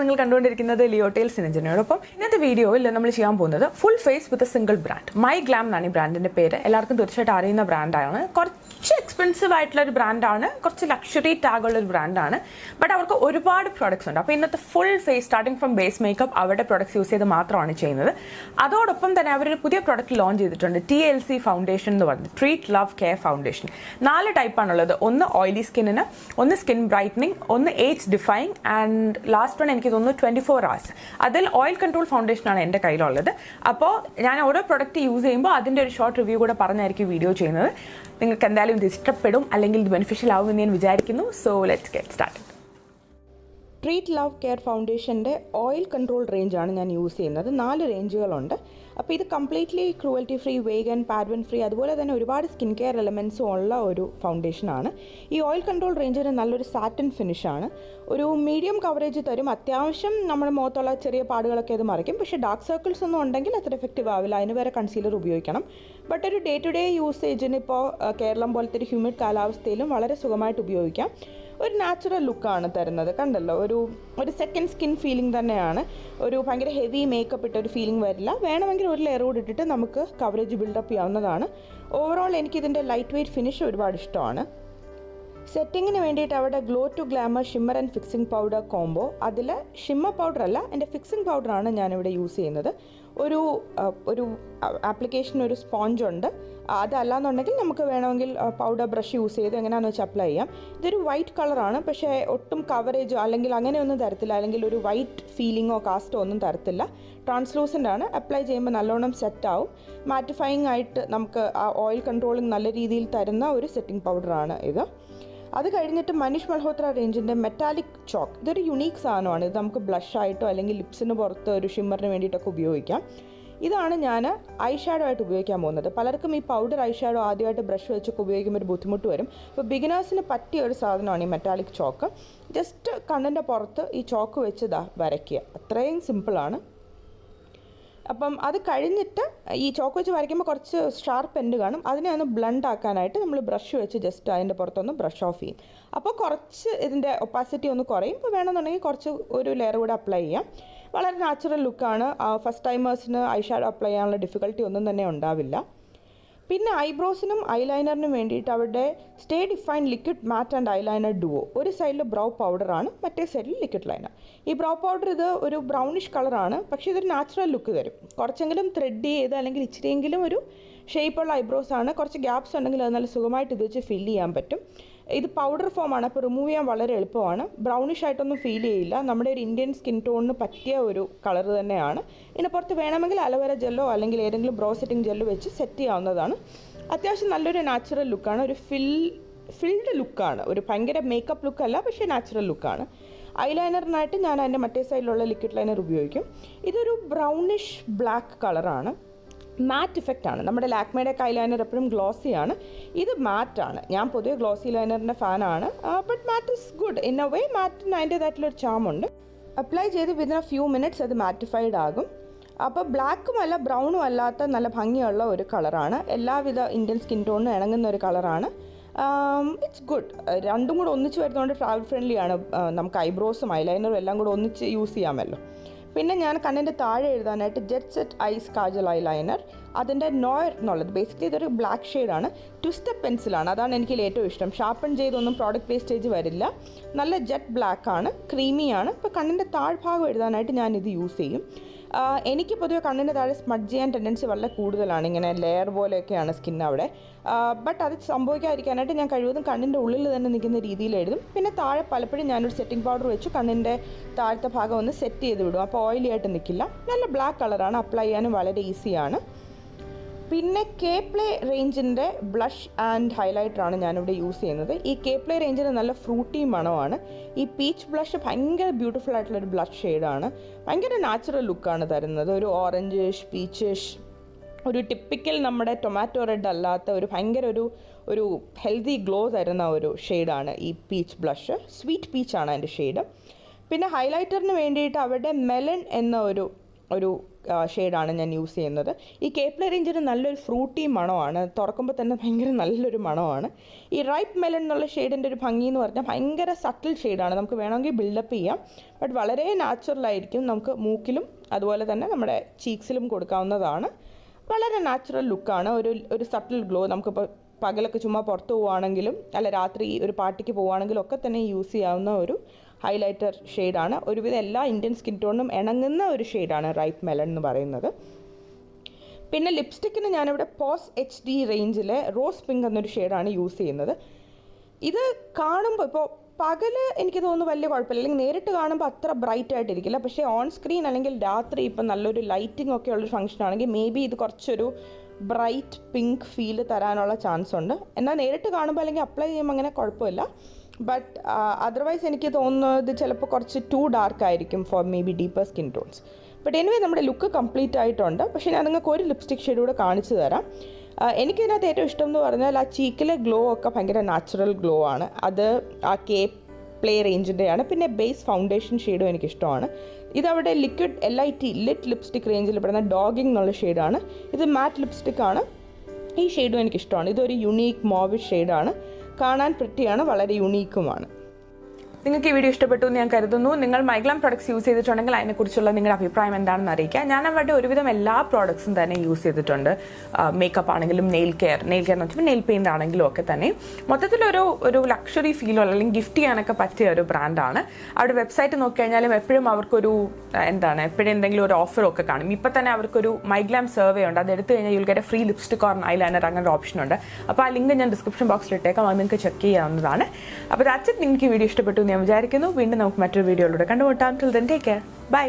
നിങ്ങൾ കണ്ടുകൊണ്ടിരിക്കുന്നത് Leotales Niranjanaയോടൊപ്പം ഇന്നത്തെ വീഡിയോയിൽ നമ്മൾ ചെയ്യാൻ പോകുന്നത് full face with a single brand. MYGLAMM എന്നാണ് ഈ ബ്രാൻഡിന്റെ പേര്. എല്ലാവർക്കും തീർച്ചയായിട്ടും അറിയുന്ന ബ്രാൻഡാണ്. കുറച്ച് എക്സ്പെൻസീവ് ആയിട്ടുള്ള ഒരു ബ്രാൻഡാണ്, കുറച്ച് ലക്ഷറി ടാഗ് ഉള്ള ഒരു ബ്രാൻഡാണ്. ബട്ട് അവർക്ക് ഒരുപാട് പ്രോഡക്ട്സ് ഉണ്ട്. അപ്പോൾ ഇന്നത്തെ full face starting from base makeup അവരുടെ പ്രോഡക്ട്സ് യൂസ് ചെയ്ത് മാത്രമാണ് ചെയ്യുന്നത്. അതോടൊപ്പം തന്നെ അവരൊരു പുതിയ പ്രോഡക്റ്റ് ലോഞ്ച് ചെയ്തിട്ടുണ്ട്, TLC ഫൗണ്ടേഷൻ എന്ന് പറഞ്ഞത്, ട്രീറ്റ് ലവ് കെയർ ഫൗണ്ടേഷൻ. 4 ടൈപ്പാണുള്ളത്. ഒന്ന് ഓയിലി സ്കിന്നിന്, ഒന്ന് സ്കിൻ ബ്രൈറ്റനിങ്, ഒന്ന് age defying and last one എനിക്ക് തോന്നുന്നു 24 hours. അതിൽ ഓയിൽ കൺട്രോൾ ഫൗണ്ടേഷനാണ് എൻ്റെ കയ്യിലുള്ളത്. അപ്പോൾ ഞാൻ ഓരോ പ്രൊഡക്റ്റ് യൂസ് ചെയ്യുമ്പോൾ അതിൻ്റെ ഒരു ഷോർട്ട് റിവ്യൂ കൂടെ പറഞ്ഞായിരിക്കും വീഡിയോ ചെയ്യുന്നത്. നിങ്ങൾക്ക് എന്തായാലും ഇത് ഇഷ്ടപ്പെടും, അല്ലെങ്കിൽ ഇത് ബെനിഫിഷ്യൽ ആവുമെന്ന് ഞാൻ വിചാരിക്കുന്നു. So let's get started. Treat love care ഫൗണ്ടേഷൻ്റെ ഓയിൽ കൺട്രോൾ റേഞ്ചാണ് ഞാൻ യൂസ് ചെയ്യുന്നത്. 4 റേഞ്ചുകളുണ്ട്. അപ്പോൾ ഇത് completely cruelty free, vegan, paraben free, അതുപോലെ തന്നെ ഒരുപാട് സ്കിൻ കെയർ എലമെൻസും ഉള്ള ഒരു ഫൗണ്ടേഷനാണ്. ഈ ഓയിൽ കൺട്രോൾ റേഞ്ചിന് നല്ലൊരു സാറ്റിൻ ഫിനിഷാണ്. ഒരു മീഡിയം കവറേജ് തരും. അത്യാവശ്യം നമ്മുടെ മുഖത്തുള്ള ചെറിയ പാടുകളൊക്കെ അത് മറിക്കും. പക്ഷേ ഡാർക്ക് സർക്കിൾസ് ഒന്നും ഉണ്ടെങ്കിൽ അത്ര എഫക്റ്റീവ് ആവില്ല. അതിന് വരെ കൺസീലർ ഉപയോഗിക്കണം. ബട്ട് ഒരു ഡേ ടു ഡേ യൂസേജിന് ഇപ്പോൾ കേരളം പോലത്തെ ഒരു ഹ്യൂമിഡ് കാലാവസ്ഥയിലും വളരെ സുഖമായിട്ട് ഉപയോഗിക്കാം. ഒരു നാച്ചുറൽ ലുക്കാണ് തരുന്നത്. കണ്ടല്ലോ, ഒരു സെക്കൻഡ് സ്കിൻ ഫീലിംഗ് തന്നെയാണ്. ഒരു ഭയങ്കര ഹെവി മേക്കപ്പ് ഇട്ട ഒരു ഫീലിംഗ് വരില്ല. വേണമെങ്കിൽ ഒരു ലെയർ കൂടി ഇട്ടിട്ട് നമുക്ക് കവറേജ് ബിൽഡപ്പ് ചെയ്യാവുന്നതാണ്. ഓവറോൾ എനിക്കിതിൻ്റെ ലൈറ്റ് വെയ്റ്റ് ഫിനിഷ് ഒരുപാട് ഇഷ്ടമാണ്. സെറ്റിങ്ങിന് വേണ്ടിയിട്ട് അവിടെ glow to glamour shimmer and fixing powder combo. അതിൽ ഷിമ്മർ പൗഡർ അല്ല, എൻ്റെ ഫിക്സിംഗ് പൗഡറാണ് ഞാനിവിടെ യൂസ് ചെയ്യുന്നത്. ഒരു ആപ്ലിക്കേഷൻ, ഒരു സ്പോഞ്ച് ഉണ്ട്. അതല്ലാന്നുണ്ടെങ്കിൽ നമുക്ക് വേണമെങ്കിൽ പൗഡർ ബ്രഷ് യൂസ് ചെയ്ത് എങ്ങനെയാണെന്ന് വെച്ചാൽ അപ്ലൈ ചെയ്യാം. ഇതൊരു വൈറ്റ് കളറാണ്, പക്ഷേ ഒട്ടും കവറേജോ അല്ലെങ്കിൽ അങ്ങനെയൊന്നും തരത്തില്ല, അല്ലെങ്കിൽ ഒരു വൈറ്റ് ഫീലിങ്ങോ കാസ്റ്റോ ഒന്നും തരത്തില്ല. ട്രാൻസ്ലൂസൻ്റ് ആണ്. അപ്ലൈ ചെയ്യുമ്പോൾ നല്ലോണം സെറ്റാവും. മാറ്റിഫൈങ് ആയിട്ട് നമുക്ക് ആ ഓയിൽ കൺട്രോളിങ് നല്ല രീതിയിൽ തരുന്ന ഒരു സെറ്റിംഗ് പൗഡറാണ് ഇത്. അത് കഴിഞ്ഞിട്ട് മനീഷ് മൽഹോത്ര റേഞ്ചിൻ്റെ മെറ്റാലിക് ചോക്ക്. ഇതൊരു യുണീക്ക് സാധനമാണ്. ഇത് നമുക്ക് ബ്ലഷായിട്ടോ അല്ലെങ്കിൽ ലിപ്സിന് പുറത്ത് ഒരു ഷിമ്മറിന് വേണ്ടിയിട്ടൊക്കെ ഉപയോഗിക്കാം. ഇതാണ് ഞാൻ ഐ ഷാഡോ ആയിട്ട് ഉപയോഗിക്കാൻ പോകുന്നത്. പലർക്കും ഈ പൗഡർ ഐ ഷാഡോ ആദ്യമായിട്ട് ബ്രഷ് വെച്ചൊക്കെ ഉപയോഗിക്കുമ്പോൾ ഒരു ബുദ്ധിമുട്ട് വരും. അപ്പോൾ ബിഗിനേഴ്സിന് പറ്റിയ ഒരു സാധനമാണ് ഈ മെറ്റാലിക് ചോക്ക്. ജസ്റ്റ് കണ്ണിൻ്റെ പുറത്ത് ഈ ചോക്ക് വെച്ച് വരയ്ക്കുക. അത്രയും സിമ്പിളാണ്. അപ്പം അത് കഴിഞ്ഞിട്ട് ഈ ചോക്ക് വെച്ച് വരയ്ക്കുമ്പോൾ കുറച്ച് ഷാർപ്പ് എൻഡ് കാണും. അതിനെ ഒന്ന് ബ്ലണ്ട് ആക്കാനായിട്ട് നമ്മൾ ബ്രഷ് വെച്ച് ജസ്റ്റ് അതിൻ്റെ പുറത്തൊന്ന് ബ്രഷ് ഓഫ് ചെയ്യും. അപ്പോൾ കുറച്ച് ഇതിൻ്റെ ഒപ്പാസിറ്റി ഒന്ന് കുറയും. ഇപ്പോൾ വേണമെന്നുണ്ടെങ്കിൽ കുറച്ച് ഒരു ലെയർ കൂടെ അപ്ലൈ ചെയ്യാം. വളരെ നാച്ചുറൽ ലുക്കാണ്. ഫസ്റ്റ് ടൈമേഴ്സിന് ഐ ഷാഡോ അപ്ലൈ ചെയ്യാനുള്ള ഡിഫിക്കൽട്ടി ഒന്നും തന്നെ ഉണ്ടാവില്ല. പിന്നെ ഐബ്രോസിനും ഐലൈനറിനും വേണ്ടിയിട്ട് അവിടെ stay define liquid matte and eyeliner duo. ഒരു സൈഡിൽ ബ്രൗ പൗഡറാണ്, മറ്റേ സൈഡിൽ ലിക്വിഡ് ലൈനർ. ഈ ബ്രൗ പൗഡർ ഇത് ഒരു ബ്രൗണിഷ് കളറാണ്, പക്ഷേ ഇതൊരു നാച്ചുറൽ ലുക്ക് തരും. കുറച്ചെങ്കിലും ത്രെഡ് ചെയ്ത് അല്ലെങ്കിൽ ഇച്ചിരിയെങ്കിലും ഒരു ഷേപ്പുള്ള ഐബ്രോസ് ആണ്. കുറച്ച് ഗ്യാപ്സ് ഉണ്ടെങ്കിൽ അത് നല്ല സുഖമായിട്ട് ഇത് വെച്ച് ഫില്ല് ചെയ്യാൻ പറ്റും. ഇത് പൗഡർ ഫോമാണ്, അപ്പോൾ റിമൂവ് ചെയ്യാൻ വളരെ എളുപ്പമാണ്. ബ്രൗണിഷ് ആയിട്ടൊന്നും ഫീൽ ചെയ്യില്ല. നമ്മുടെ ഒരു ഇന്ത്യൻ സ്കിൻ ടോണിന് പറ്റിയ ഒരു കളർ തന്നെയാണ്. ഇതിന് പുറത്ത് വേണമെങ്കിൽ അലോവേര ജെല്ലോ അല്ലെങ്കിൽ ഏതെങ്കിലും ബ്രോ സെറ്റിംഗ് ജെല്ലോ വെച്ച് സെറ്റ് ചെയ്യാവുന്നതാണ്. അത്യാവശ്യം നല്ലൊരു നാച്ചുറൽ ലുക്കാണ്. ഒരു ഫിൽഡ് ലുക്കാണ്. ഒരു ഭയങ്കര മേക്കപ്പ് ലുക്കല്ല, പക്ഷേ നാച്ചുറൽ ലുക്കാണ്. ഐലൈനറിനായിട്ട് ഞാൻ അതിൻ്റെ മറ്റേ സൈഡിലുള്ള ലിക്വിഡ് ലൈനർ ഉപയോഗിക്കും. ഇതൊരു ബ്രൗണിഷ് ബ്ലാക്ക് കളറാണ്. മാറ്റ് ഇഫക്റ്റ് ആണ്. നമ്മുടെ ലാക്മേയുടെ ഐലൈനർ എപ്പോഴും ഗ്ലോസിയാണ്. ഇത് മാറ്റാണ്. ഞാൻ പൊതുവെ ഗ്ലോസി ലൈനറിൻ്റെ ഫാനാണ്. But matte is good in a way. മാറ്റിന് അതിൻ്റേതായിട്ടുള്ളൊരു ചാമുണ്ട്. അപ്ലൈ ചെയ്ത് വിതിൻ എ ഫ്യൂ മിനിറ്റ്സ് അത് മാറ്റിഫൈഡ് ആകും. അപ്പോൾ ബ്ലാക്കും അല്ല ബ്രൗണും അല്ലാത്ത നല്ല ഭംഗിയുള്ള ഒരു കളറാണ്. എല്ലാവിധ ഇന്ത്യൻ സ്കിൻ ടോണിനും ഇണങ്ങുന്ന ഒരു കളറാണ്. It's good. രണ്ടും കൂടെ ഒന്നിച്ച് വരുന്നതുകൊണ്ട് ട്രാവൽ ഫ്രണ്ട്ലി ആണ്. നമുക്ക് ഐബ്രോസും ഐലൈനറും എല്ലാം കൂടെ ഒന്നിച്ച് യൂസ് ചെയ്യാമല്ലോ. പിന്നെ ഞാൻ കണ്ണിൻ്റെ താഴെ എഴുതാനായിട്ട് jet set eyes kajal eyeliner. അതിൻ്റെ നോയർ എന്നുള്ളത് ബേസിക്കലി ഇതൊരു ബ്ലാക്ക് ഷെയ്ഡാണ്. ട്വിസ്റ്റർ പെൻസിലാണ്. അതാണ് എനിക്ക് ഏറ്റവും ഇഷ്ടം. ഷാർപ്പൺ ചെയ്തൊന്നും പ്രോഡക്റ്റ് വേസ്റ്റേജ് വരില്ല. നല്ല ജെറ്റ് ബ്ലാക്കാണ്, ക്രീമിയാണ്. ഇപ്പോൾ കണ്ണിൻ്റെ താഴ്ഭാഗം എഴുതാനായിട്ട് ഞാനിത് യൂസ് ചെയ്യും. എനിക്ക് പൊതുവെ കണ്ണിൻ്റെ താഴെ സ്മഡ്ജ് ചെയ്യാൻ ടെൻഡൻസി വളരെ കൂടുതലാണ്. ഇങ്ങനെ ലെയർ പോലെയൊക്കെയാണ് സ്കിൻ അവിടെ. ബട്ട് അത് സംഭവിക്കാതിരിക്കാനായിട്ട് ഞാൻ കഴിവതും കണ്ണിൻ്റെ ഉള്ളിൽ തന്നെ നിൽക്കുന്ന രീതിയിൽ എഴുതും. പിന്നെ താഴെ പലപ്പോഴും ഞാനൊരു സെറ്റിംഗ് പൗഡർ വെച്ച് കണ്ണിൻ്റെ താഴത്തെ ഭാഗം ഒന്ന് സെറ്റ് ചെയ്ത് വിടും. അപ്പോൾ ഓയിലി ആയിട്ട് നിൽക്കില്ല. നല്ല ബ്ലാക്ക് കളറാണ്. അപ്ലൈ ചെയ്യാനും വളരെ ഈസിയാണ്. പിന്നെ കെ പ്ലേ റേഞ്ചിൻ്റെ ബ്ലഷ് ആൻഡ് ഹൈലൈറ്ററാണ് ഞാനിവിടെ യൂസ് ചെയ്യുന്നത്. ഈ കെ പ്ലേ റേഞ്ചിന് നല്ല ഫ്രൂട്ടി മണമാണ്. ഈ പീച്ച് ബ്ലഷ് ഭയങ്കര ബ്യൂട്ടിഫുൾ ആയിട്ടുള്ളൊരു ബ്ലഷ് ഷെയ്ഡാണ്. ഭയങ്കര നാച്ചുറൽ ലുക്കാണ് തരുന്നത്. ഒരു ഓറഞ്ചിഷ്, പീച്ചിഷ്, ഒരു ടിപ്പിക്കൽ നമ്മുടെ ടൊമാറ്റോ റെഡ് അല്ലാത്ത ഒരു ഭയങ്കര ഒരു ഹെൽത്തി ഗ്ലോ തരുന്ന ഒരു ഷെയ്ഡാണ് ഈ പീച്ച് ബ്ലഷ്. സ്വീറ്റ് പീച്ചാണ് അതിൻ്റെ ഷെയ്ഡ്. പിന്നെ ഹൈലൈറ്ററിന് വേണ്ടിയിട്ട് അവിടെ മെലൺ എന്ന ഒരു ഒരു ഷെയ്ഡാണ് ഞാൻ യൂസ് ചെയ്യുന്നത്. ഈ കേപ്ല റേഞ്ചിന് നല്ലൊരു ഫ്രൂട്ടി മണമാണ്, തുറക്കുമ്പോൾ തന്നെ ഭയങ്കര നല്ലൊരു മണമാണ്. ഈ റൈപ്പ് മെലൺ എന്നുള്ള ഷെയ്ഡിൻ്റെ ഒരു ഭംഗി എന്ന് പറഞ്ഞാൽ ഭയങ്കര സട്ടിൽ ഷെയ്ഡാണ്, നമുക്ക് വേണമെങ്കിൽ ബിൽഡപ്പ് ചെയ്യാം. ബട്ട് വളരെ നാച്ചുറലായിരിക്കും, നമുക്ക് മൂക്കിലും അതുപോലെ തന്നെ നമ്മുടെ ചീക്സിലും കൊടുക്കാവുന്നതാണ്. വളരെ നാച്ചുറൽ ലുക്കാണ്, ഒരു സട്ടിൽ ഗ്ലോ. നമുക്കിപ്പോൾ പകലൊക്കെ ചുമ്മാ പുറത്ത് പോവുകയാണെങ്കിലും അല്ല രാത്രി ഒരു പാർട്ടിക്ക് പോവുകയാണെങ്കിലും ഒക്കെ തന്നെ യൂസ് ചെയ്യാവുന്ന ഒരു ഹൈലൈറ്റർ ഷെയ്ഡാണ്. ഒരുവിധം എല്ലാ ഇന്ത്യൻ സ്കിൻ ടോണിനും ഇണങ്ങുന്ന ഒരു ഷെയ്ഡാണ് റൈപ്പ് മെലൺ എന്ന് പറയുന്നത്. പിന്നെ ലിപ്സ്റ്റിക്കിന് ഞാനിവിടെ പോസ് HD റേഞ്ചിലെ റോസ് പിങ്ക് എന്നൊരു ഷെയ്ഡാണ് യൂസ് ചെയ്യുന്നത്. ഇത് കാണുമ്പോൾ ഇപ്പോൾ പകൽ എനിക്ക് തോന്നുന്നു വലിയ കുഴപ്പമില്ല, അല്ലെങ്കിൽ നേരിട്ട് കാണുമ്പോൾ അത്ര ബ്രൈറ്റ് ആയിട്ടിരിക്കില്ല. പക്ഷേ ഓൺ സ്ക്രീൻ അല്ലെങ്കിൽ രാത്രി ഇപ്പം നല്ലൊരു ലൈറ്റിംഗ് ഒക്കെ ഉള്ളൊരു ഫംഗ്ഷൻ ആണെങ്കിൽ മേ ബി ഇത് കുറച്ചൊരു ബ്രൈറ്റ് പിങ്ക് ഫീൽ തരാനുള്ള ചാൻസ് ഉണ്ട്. എന്നാൽ നേരിട്ട് കാണുമ്പോൾ അല്ലെങ്കിൽ അപ്ലൈ ചെയ്യുമ്പോൾ അങ്ങനെ കുഴപ്പമില്ല. ബട്ട് അതർവൈസ് എനിക്ക് തോന്നുന്നത് ഇത് ചിലപ്പോൾ കുറച്ച് ടു ഡാർക്ക് ആയിരിക്കും for maybe deeper skin tones. But anyway നമ്മുടെ ലുക്ക് കംപ്ലീറ്റ് ആയിട്ടുണ്ട്. പക്ഷേ ഞാൻ നിങ്ങൾക്ക് ഒരു ലിപ്സ്റ്റിക് ഷെയ്ഡ് കൂടെ കാണിച്ചു തരാം. എനിക്കിതിനകത്ത് ഏറ്റവും ഇഷ്ടം എന്ന് പറഞ്ഞാൽ ആ ചീക്കിലെ ഗ്ലോ ഒക്കെ ഭയങ്കര നാച്ചുറൽ ഗ്ലോ ആണ്. അത് ആ പ്ലേ റേഞ്ചിൻ്റെയാണ്. പിന്നെ ബേസ് ഫൗണ്ടേഷൻ ഷെയ്ഡും എനിക്കിഷ്ടമാണ്. ഇതവിടെ ലിക്വിഡ് LIT ലിറ്റ് ലിപ്സ്റ്റിക് റേഞ്ചിൽ പെടുന്ന ഡോഗിങ് എന്നുള്ള ഷെയ്ഡാണ്. ഇത് മാറ്റ് ലിപ്സ്റ്റിക്കാണ്. ഈ ഷെയ്ഡും എനിക്കിഷ്ടമാണ്. ഇതൊരു യുണീക്ക് മോവിഷ് ഷെയ്ഡാണ്, കാണാൻ പ്രിറ്റിയാണ്, വളരെ യുണീക്കുമാണ്. നിങ്ങൾക്ക് ഈ വീഡിയോ ഇഷ്ടപ്പെട്ടു എന്ന് ഞാൻ കരുതുന്നു. നിങ്ങൾ മൈഗ്ലാം പ്രോഡക്ട്സ് യൂസ് ചെയ്തിട്ടുണ്ടെങ്കിൽ അതിനെക്കുറിച്ചുള്ള നിങ്ങളുടെ അഭിപ്രായം എന്താണെന്ന് അറിയിക്കുക. ഞാൻ അവരുടെ ഒരുവിധം എല്ലാ പ്രോഡക്ട്സും തന്നെ യൂസ് ചെയ്തിട്ടുണ്ട്. മേക്കപ്പ് ആണെങ്കിലും നെയിൽ കെയർ എന്ന് വെച്ചാൽ നെയിൽ പെയിൻ്റ് ആണെങ്കിലും ഒക്കെ തന്നെ മൊത്തത്തിലൊരു ലക്ഷറി ഫീലോ അല്ലെങ്കിൽ ഗിഫ്റ്റ് ചെയ്യാനൊക്കെ പറ്റിയ ഒരു ബ്രാൻഡാണ്. അവരുടെ വെബ്സൈറ്റ് നോക്കിക്കഴിഞ്ഞാലും എപ്പോഴും അവർക്കൊരു എപ്പോഴും എന്തെങ്കിലും ഒരു ഓഫറൊക്കെ കാണും. ഇപ്പം തന്നെ അവർക്കൊരു മൈഗ്ലാം സർവേ ഉണ്ട്, അത് എടുത്തു കഴിഞ്ഞാൽ you'll get free lipstick or eyeliner അങ്ങനെ ഒരു ഓപ്ഷൻ ഉണ്ട്. അപ്പോൾ ആ ലിങ്ക് ഞാൻ ഡിസ്ക്രിപ്ഷൻ ബോക്സിൽ ഇട്ടേക്കാം, അത് നിങ്ങൾക്ക് ചെക്ക് ചെയ്യാവുന്നതാണ്. അപ്പോൾ ദാറ്റ്സ് ഇറ്റ്. നിങ്ങൾക്ക് ഈ വീഡിയോ ഇഷ്ടപ്പെട്ടു ഞാൻ വിചാരിക്കുന്നു. വീണ്ടും നമുക്ക് മറ്റൊരു വീഡിയോയിലൂടെ കണ്ടുമുട്ടാം. Till then take care, by.